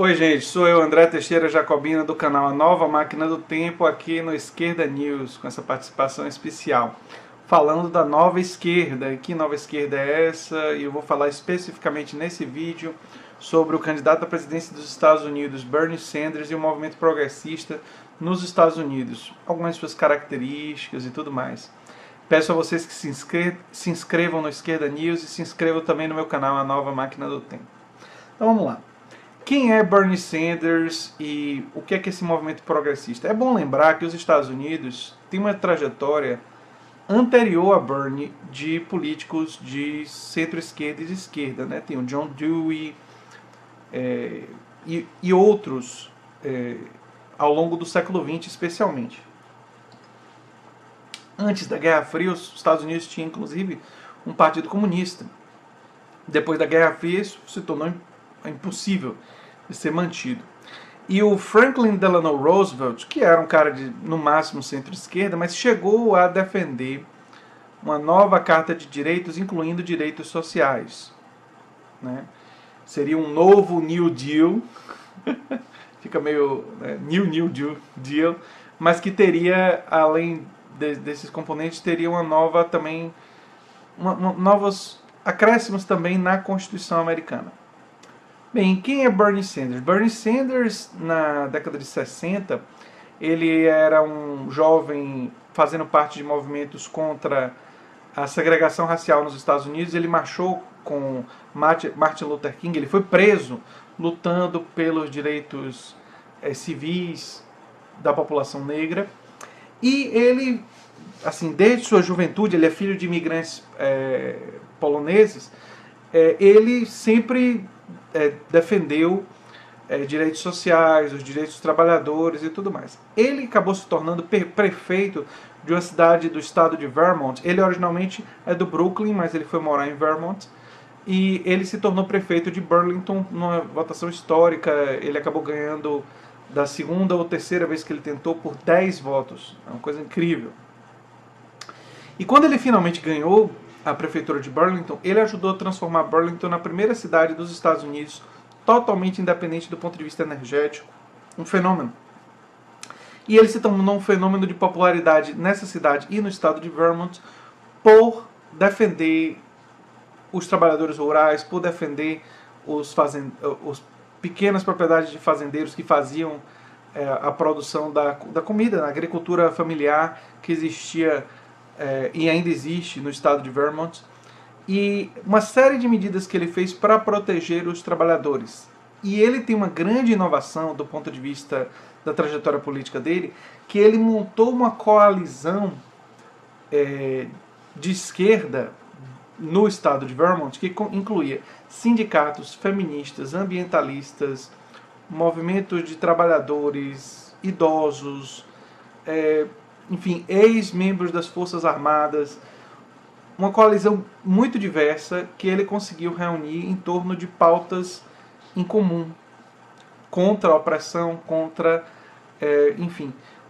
Oi gente, sou eu, André Teixeira Jacobina, do canal A Nova Máquina do Tempo, aqui no Esquerda News, com essa participação especial, falando da nova esquerda. Que nova esquerda é essa? E eu vou falar especificamente nesse vídeo sobre o candidato à presidência dos Estados Unidos, Bernie Sanders, e o movimento progressista nos Estados Unidos, algumas suas características e tudo mais. Peço a vocês que se inscrevam no Esquerda News e se inscrevam também no meu canal A Nova Máquina do Tempo. Então vamos lá. Quem é Bernie Sanders e o que é esse movimento progressista? É bom lembrar que os Estados Unidos têm uma trajetória anterior a Bernie de políticos de centro-esquerda e de esquerda, né? Tem o John Dewey e outros ao longo do século XX especialmente. Antes da Guerra Fria, os Estados Unidos tinham inclusive um partido comunista. Depois da Guerra Fria, isso se tornou impossível de ser mantido. E o Franklin Delano Roosevelt, que era um cara de, no máximo, centro-esquerda, mas chegou a defender uma nova Carta de Direitos, incluindo direitos sociais, né? Seria um novo New Deal, fica meio New Deal, mas que teria, além desses componentes, teria uma nova também, novos acréscimos também na Constituição americana. Bem, quem é Bernie Sanders? Bernie Sanders, na década de 60, ele era um jovem fazendo parte de movimentos contra a segregação racial nos Estados Unidos. Ele marchou com Martin Luther King, ele foi preso lutando pelos direitos civis da população negra. E ele, assim, desde sua juventude, ele é filho de imigrantes poloneses, ele sempre defendeu direitos sociais, os direitos dos trabalhadores e tudo mais. Ele acabou se tornando prefeito de uma cidade do estado de Vermont. Ele originalmente é do Brooklyn, mas ele foi morar em Vermont. E ele se tornou prefeito de Burlington numa votação histórica. Ele acabou ganhando da segunda ou terceira vez que ele tentou por 10 votos. É uma coisa incrível. E quando ele finalmente ganhou a prefeitura de Burlington, ele ajudou a transformar Burlington na primeira cidade dos Estados Unidos totalmente independente do ponto de vista energético. Um fenômeno. E ele se tornou um fenômeno de popularidade nessa cidade e no estado de Vermont por defender os trabalhadores rurais, por defender os pequenas propriedades de fazendeiros que faziam a produção da comida, na agricultura familiar que existia e ainda existe no estado de Vermont, e uma série de medidas que ele fez para proteger os trabalhadores. E ele tem uma grande inovação do ponto de vista da trajetória política dele, que ele montou uma coalizão de esquerda no estado de Vermont, que incluía sindicatos, feministas, ambientalistas, movimentos de trabalhadores, idosos, enfim, ex-membros das Forças Armadas, uma coalizão muito diversa que ele conseguiu reunir em torno de pautas em comum, contra a opressão, contra,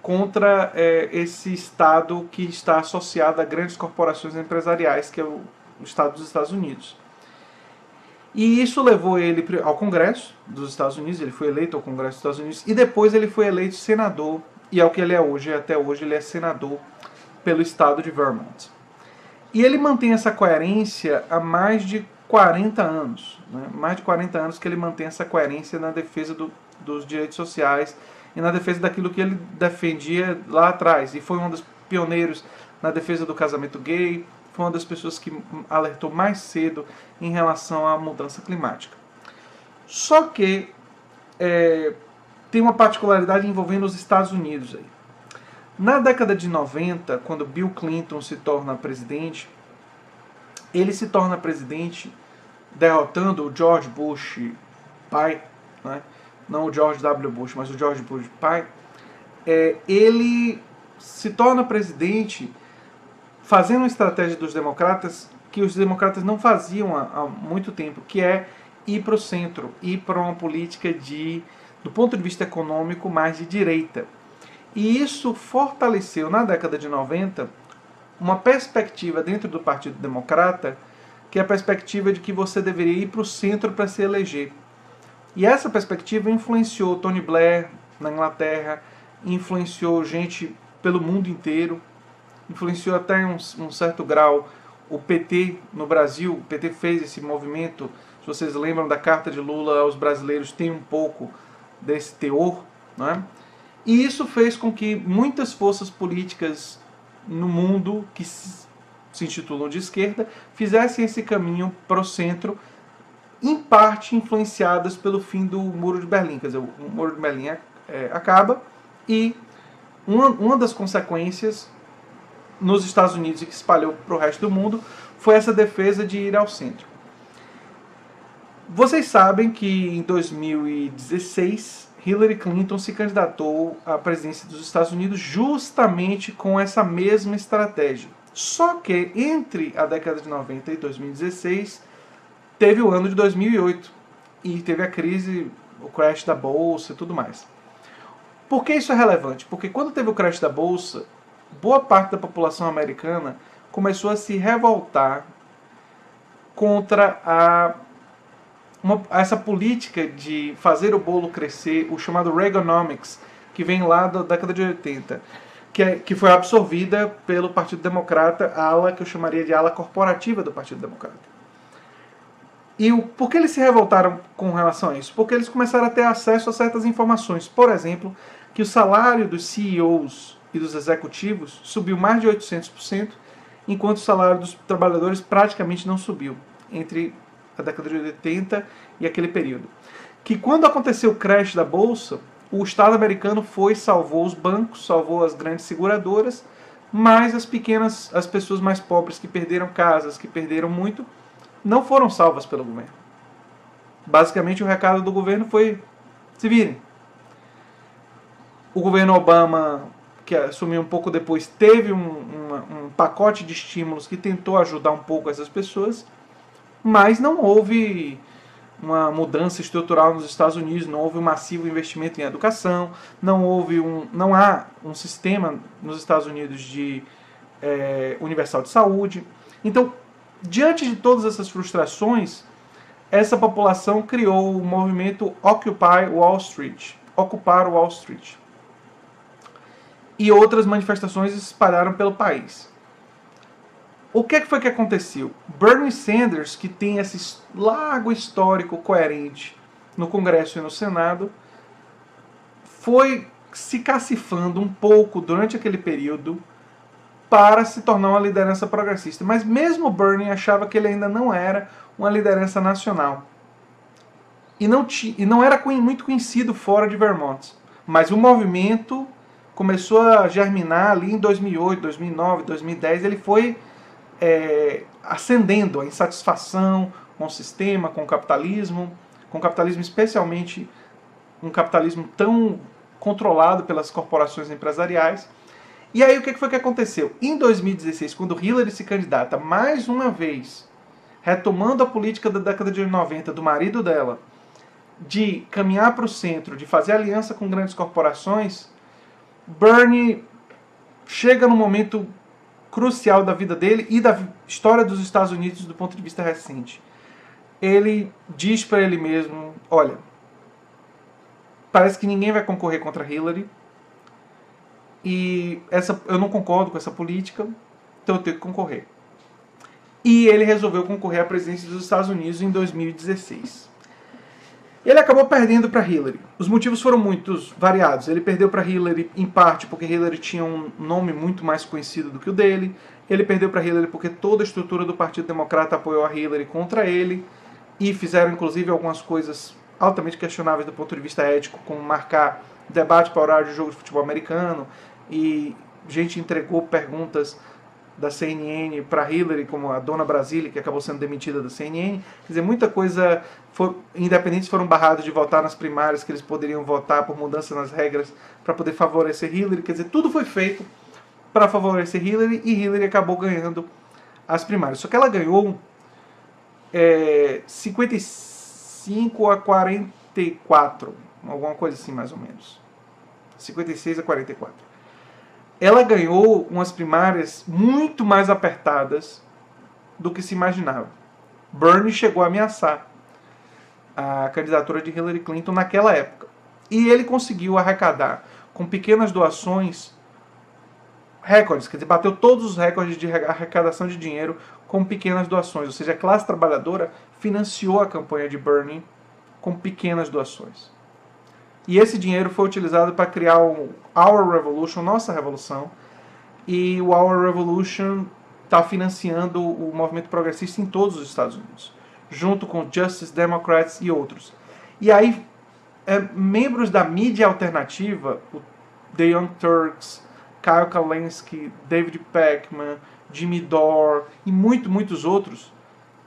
contra esse Estado que está associado a grandes corporações empresariais, que é o Estado dos Estados Unidos. E isso levou ele ao Congresso dos Estados Unidos, ele foi eleito ao Congresso dos Estados Unidos, e depois ele foi eleito senador, e é o que ele é hoje, até hoje ele é senador pelo estado de Vermont. E ele mantém essa coerência há mais de 40 anos. Né? Mais de 40 anos que ele mantém essa coerência na defesa dos direitos sociais e na defesa daquilo que ele defendia lá atrás. E foi um dos pioneiros na defesa do casamento gay, foi uma das pessoas que alertou mais cedo em relação à mudança climática. Só que tem uma particularidade envolvendo os Estados Unidos aí. Na década de 90, quando Bill Clinton se torna presidente, ele se torna presidente derrotando o George Bush pai, né? Não o George W. Bush, mas o George Bush pai. Ele se torna presidente fazendo uma estratégia dos democratas que os democratas não faziam há muito tempo, que é ir para o centro, ir para uma política do ponto de vista econômico, mais de direita. E isso fortaleceu, na década de 90, uma perspectiva dentro do Partido Democrata, que é a perspectiva de que você deveria ir para o centro para se eleger. E essa perspectiva influenciou Tony Blair na Inglaterra, influenciou gente pelo mundo inteiro, influenciou até um certo grau o PT no Brasil. O PT fez esse movimento, se vocês lembram da carta de Lula aos brasileiros, tem um pouco desse teor, não é? E isso fez com que muitas forças políticas no mundo que se intitulam de esquerda fizessem esse caminho para o centro, em parte influenciadas pelo fim do Muro de Berlim. Quer dizer, o Muro de Berlim acaba e uma das consequências nos Estados Unidos e que espalhou para o resto do mundo foi essa defesa de ir ao centro. Vocês sabem que em 2016 Hillary Clinton se candidatou à presidência dos Estados Unidos justamente com essa mesma estratégia. Só que entre a década de 90 e 2016 teve o ano de 2008 e teve a crise, o crash da bolsa e tudo mais. Por que isso é relevante? Porque quando teve o crash da bolsa, boa parte da população americana começou a se revoltar contra essa política de fazer o bolo crescer, o chamado Reaganomics, que vem lá da década de 80, que foi absorvida pelo Partido Democrata, a ala que eu chamaria de ala corporativa do Partido Democrata. E por que eles se revoltaram com relação a isso? Porque eles começaram a ter acesso a certas informações. Por exemplo, que o salário dos CEOs e dos executivos subiu mais de 800%, enquanto o salário dos trabalhadores praticamente não subiu entre a década de 80 e aquele período. Que quando aconteceu o crash da bolsa, o Estado americano foi e salvou os bancos, salvou as grandes seguradoras, mas as pessoas mais pobres que perderam casas, que perderam muito, não foram salvas pelo governo. Basicamente o recado do governo foi: se virem. O governo Obama, que assumiu um pouco depois, teve um pacote de estímulos que tentou ajudar um pouco essas pessoas, mas não houve uma mudança estrutural nos Estados Unidos, não houve um massivo investimento em educação, não há um sistema nos Estados Unidos de universal de saúde. Então, diante de todas essas frustrações, essa população criou o movimento Occupy Wall Street, ocupar Wall Street. E outras manifestações se espalharam pelo país. O que foi que aconteceu? Bernie Sanders, que tem esse largo histórico coerente no Congresso e no Senado, foi se cacifando um pouco durante aquele período para se tornar uma liderança progressista. Mas mesmo Bernie achava que ele ainda não era uma liderança nacional. E não era muito conhecido fora de Vermont. Mas o movimento começou a germinar ali em 2008, 2009, 2010. Ele foi ascendendo a insatisfação com o sistema, com o capitalismo especialmente um capitalismo tão controlado pelas corporações empresariais. E aí o que foi que aconteceu? Em 2016, quando Hillary se candidata mais uma vez, retomando a política da década de 90 do marido dela, de caminhar para o centro, de fazer aliança com grandes corporações, Bernie chega num momento crucial da vida dele e da história dos Estados Unidos do ponto de vista recente. Ele diz para ele mesmo: olha, parece que ninguém vai concorrer contra Hillary e eu não concordo com essa política, então eu tenho que concorrer. E ele resolveu concorrer à presidência dos Estados Unidos em 2016. Ele acabou perdendo para Hillary. Os motivos foram muito variados. Ele perdeu para Hillary em parte porque Hillary tinha um nome muito mais conhecido do que o dele. Ele perdeu para Hillary porque toda a estrutura do Partido Democrata apoiou a Hillary contra ele e fizeram inclusive algumas coisas altamente questionáveis do ponto de vista ético, como marcar debate para horário de jogo de futebol americano, e gente entregou perguntas da CNN para Hillary, como a Dona Brasília, que acabou sendo demitida da CNN. Quer dizer, muita coisa, independentes foram barrados de votar nas primárias, que eles poderiam votar por mudança nas regras para poder favorecer Hillary. Quer dizer, tudo foi feito para favorecer Hillary e Hillary acabou ganhando as primárias. Só que ela ganhou 55 a 44, alguma coisa assim mais ou menos. 56 a 44. Ela ganhou umas primárias muito mais apertadas do que se imaginava. Bernie chegou a ameaçar a candidatura de Hillary Clinton naquela época. E ele conseguiu arrecadar, com pequenas doações, recordes, quer dizer, bateu todos os recordes de arrecadação de dinheiro com pequenas doações, ou seja, a classe trabalhadora financiou a campanha de Bernie com pequenas doações. E esse dinheiro foi utilizado para criar o Our Revolution, Nossa Revolução, e o Our Revolution está financiando o movimento progressista em todos os Estados Unidos, junto com Justice Democrats e outros. E aí, membros da mídia alternativa, o The Young Turks, Kyle Kulinski, David Peckman, Jimmy Dore e muitos outros,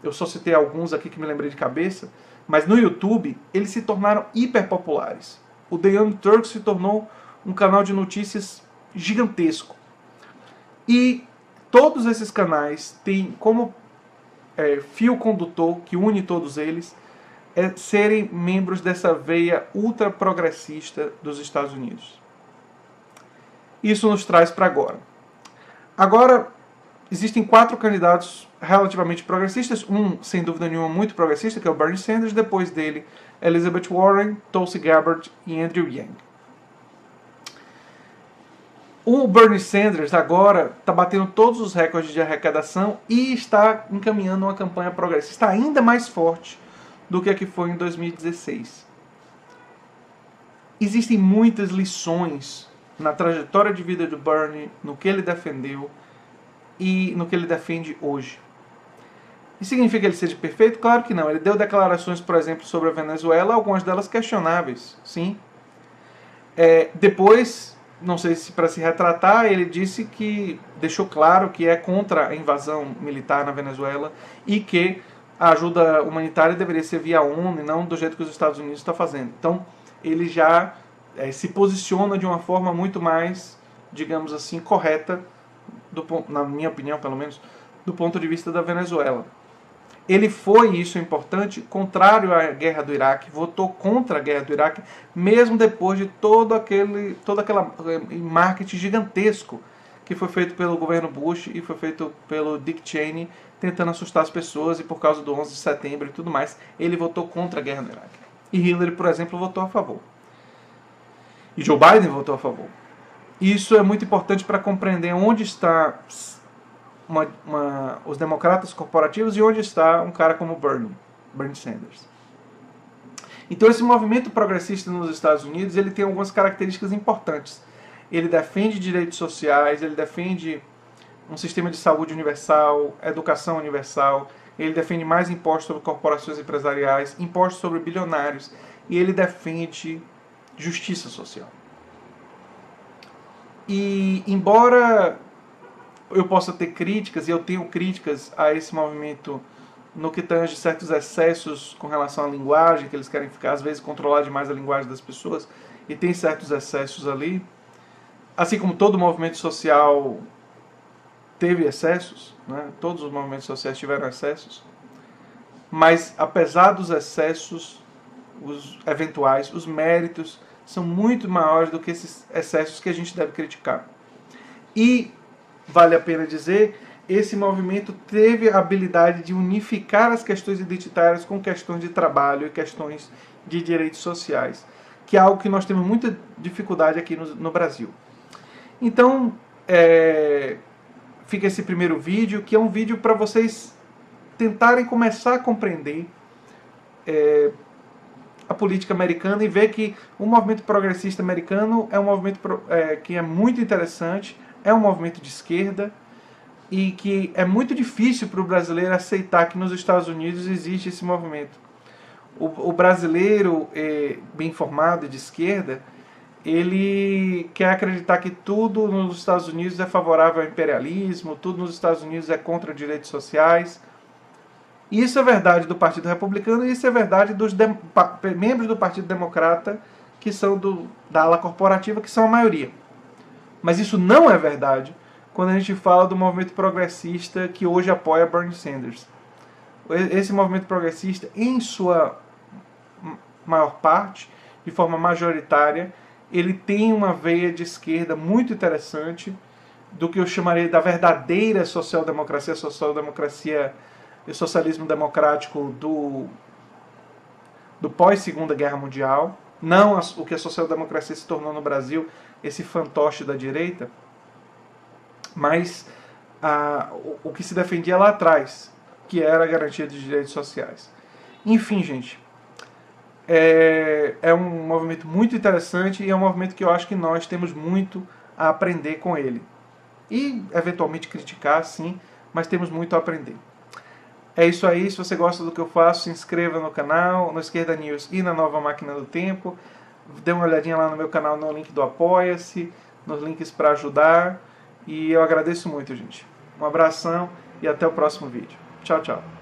eu só citei alguns aqui que me lembrei de cabeça, mas no YouTube eles se tornaram hiper populares. O The Young Turks se tornou um canal de notícias gigantesco. E todos esses canais têm como fio condutor que une todos eles serem membros dessa veia ultra progressista dos Estados Unidos. Isso nos traz para agora. Agora, existem 4 candidatos relativamente progressistas, um, sem dúvida nenhuma, muito progressista, que é o Bernie Sanders, depois dele, Elizabeth Warren, Tulsi Gabbard e Andrew Yang. O Bernie Sanders agora está batendo todos os recordes de arrecadação e está encaminhando uma campanha progressista ainda mais forte do que a que foi em 2016. Existem muitas lições na trajetória de vida do Bernie, no que ele defendeu e no que ele defende hoje. Isso significa que ele seja perfeito? Claro que não. Ele deu declarações, por exemplo, sobre a Venezuela, algumas delas questionáveis, sim. Depois, não sei se para se retratar, ele disse que deixou claro que é contra a invasão militar na Venezuela e que a ajuda humanitária deveria ser via ONU e não do jeito que os Estados Unidos estão fazendo. Então, ele já se posiciona de uma forma muito mais, digamos assim, correta, na minha opinião, pelo menos, do ponto de vista da Venezuela. Ele foi, isso é importante, contrário à guerra do Iraque, votou contra a guerra do Iraque, mesmo depois de todo aquele marketing gigantesco que foi feito pelo governo Bush e foi feito pelo Dick Cheney, tentando assustar as pessoas, e por causa do 11 de setembro e tudo mais, ele votou contra a guerra no Iraque. E Hillary, por exemplo, votou a favor. E Joe Biden votou a favor. Isso é muito importante para compreender onde está os democratas corporativos e onde está um cara como Bernie Sanders. Então esse movimento progressista nos Estados Unidos, ele tem algumas características importantes. Ele defende direitos sociais, ele defende um sistema de saúde universal, educação universal, ele defende mais impostos sobre corporações empresariais, impostos sobre bilionários, e ele defende justiça social. E embora eu possa ter críticas, e eu tenho críticas a esse movimento no que tange certos excessos com relação à linguagem, que eles querem ficar, às vezes, controlar demais a linguagem das pessoas, e tem certos excessos ali, assim como todo movimento social teve excessos, né? Todos os movimentos sociais tiveram excessos, mas apesar dos excessos, os eventuais, os méritos são muito maiores do que esses excessos que a gente deve criticar. E, vale a pena dizer, esse movimento teve a habilidade de unificar as questões identitárias com questões de trabalho e questões de direitos sociais, que é algo que nós temos muita dificuldade aqui no Brasil. Então, fica esse primeiro vídeo, que é um vídeo para vocês tentarem começar a compreender a política americana e ver que o movimento progressista americano é um movimento que é muito interessante, é um movimento de esquerda e que é muito difícil para o brasileiro aceitar que nos Estados Unidos existe esse movimento. O brasileiro bem informado e de esquerda, ele quer acreditar que tudo nos Estados Unidos é favorável ao imperialismo, tudo nos Estados Unidos é contra direitos sociais. E isso é verdade do Partido Republicano e isso é verdade dos membros do Partido Democrata, que são da ala corporativa, que são a maioria. Mas isso não é verdade quando a gente fala do movimento progressista que hoje apoia Bernie Sanders. Esse movimento progressista, em sua maior parte, de forma majoritária, ele tem uma veia de esquerda muito interessante, do que eu chamaria da verdadeira social-democracia e socialismo democrático do pós-Segunda Guerra Mundial, não o que a social-democracia se tornou no Brasil, esse fantoche da direita, mas o que se defendia lá atrás, que era a garantia de direitos sociais. Enfim, gente, é um movimento muito interessante e é um movimento que eu acho que nós temos muito a aprender com ele. E, eventualmente, criticar, sim, mas temos muito a aprender. É isso aí. Se você gosta do que eu faço, se inscreva no canal, no Esquerda News e na Nova Máquina do Tempo. Dê uma olhadinha lá no meu canal, no link do Apoia-se, nos links para ajudar. E eu agradeço muito, gente. Um abração e até o próximo vídeo. Tchau, tchau.